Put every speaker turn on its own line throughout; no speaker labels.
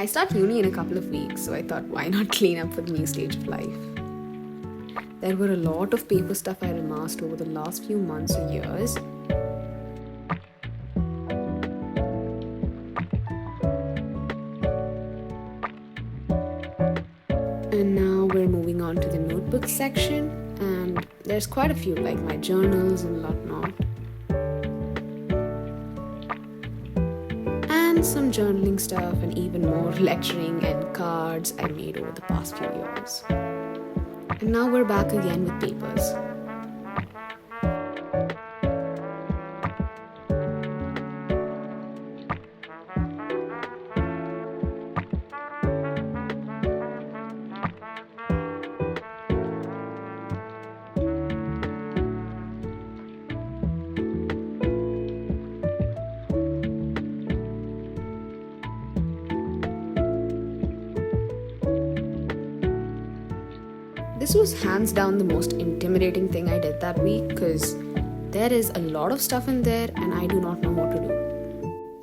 I start uni in a couple of weeks, so I thought, why not clean up for the new stage of life? There were a lot of paper stuff I amassed over the last few months or years. And now we're moving on to the notebook section, and there's quite a few, like my journals and whatnot. And some journaling stuff, and even more lecturing and cards I made over the past few years. And now we're back again with papers. This was hands down the most intimidating thing I did that week because there is a lot of stuff in there and I do not know what to do.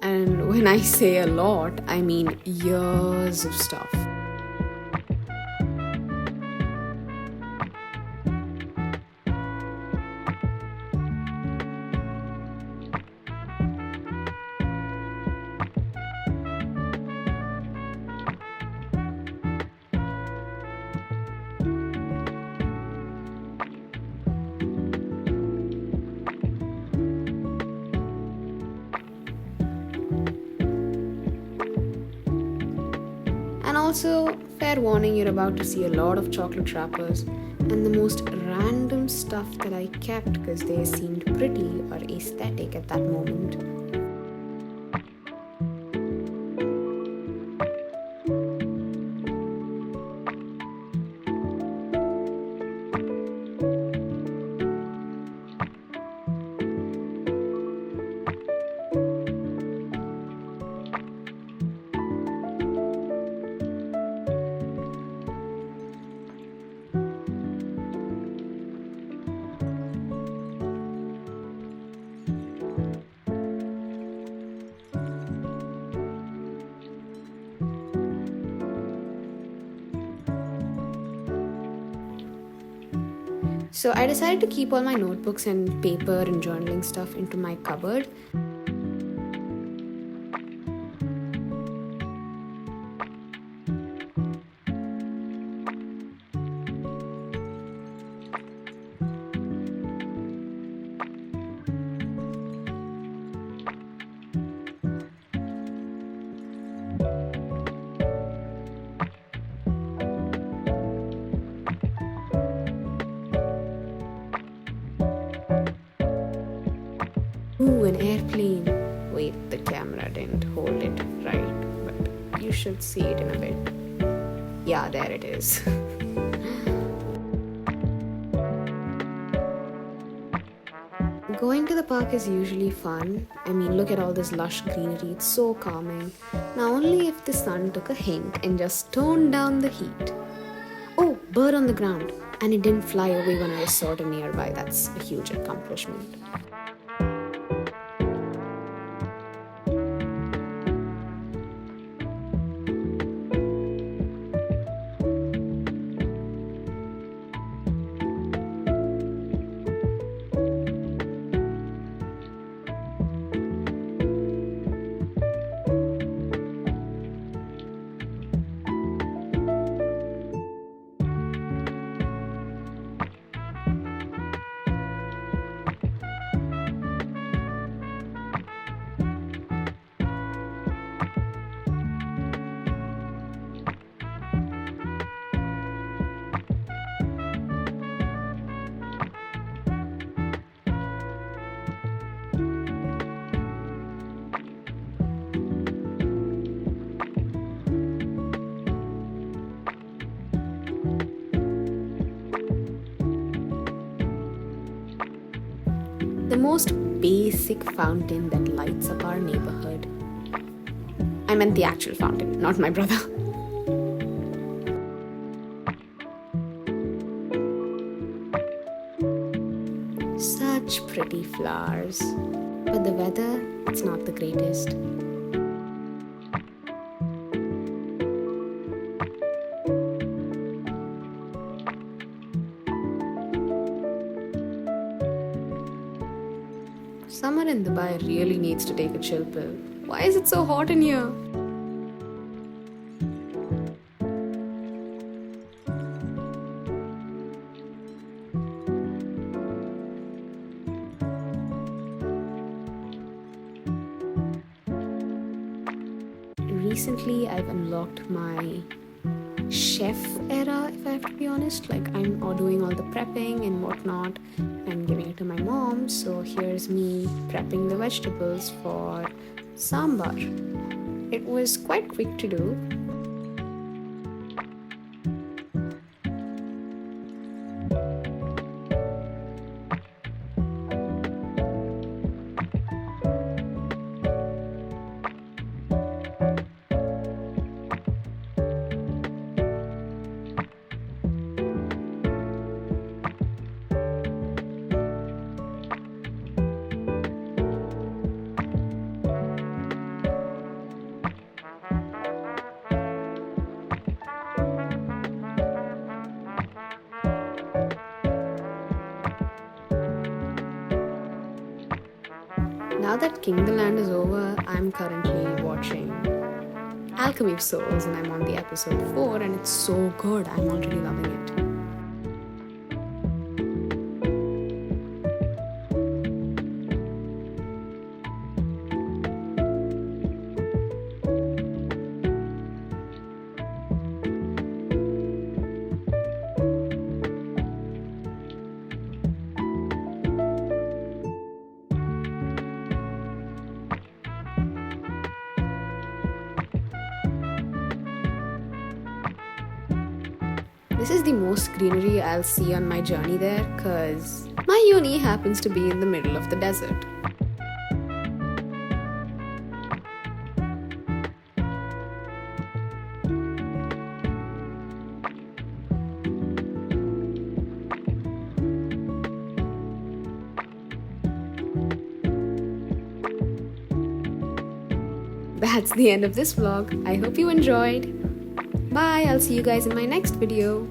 And when I say a lot, I mean years of stuff. And also, fair warning, you're about to see a lot of chocolate wrappers and the most random stuff that I kept because they seemed pretty or aesthetic at that moment. So I decided to keep all my notebooks and paper and journaling stuff into my cupboard. Ooh, an airplane. Wait, the camera didn't hold it right, but you should see it in a bit. Yeah, there it is. Going to the park is usually fun. I mean, look at all this lush greenery, it's so calming. Now, only if the sun took a hint and just toned down the heat. Oh, bird on the ground. And it didn't fly away when I was sort of nearby. That's a huge accomplishment. The most basic fountain that lights up our neighborhood. I meant the actual fountain, not my brother. Such pretty flowers. But the weather, it's not the greatest. Summer in Dubai really needs to take a chill pill. Why is it so hot in here? Recently, I've unlocked my chef era, if I have to be honest. Like, I'm doing all the prepping and whatnot and giving it to my mom. So here's me prepping the vegetables for sambar. It was quite quick to do. Now that King the Land is over, I'm currently watching Alchemy of Souls and I'm on the episode 4 and it's so good. I'm already loving it. This is the most greenery I'll see on my journey there because my uni happens to be in the middle of the desert. That's the end of this vlog. I hope you enjoyed. Bye, I'll see you guys in my next video.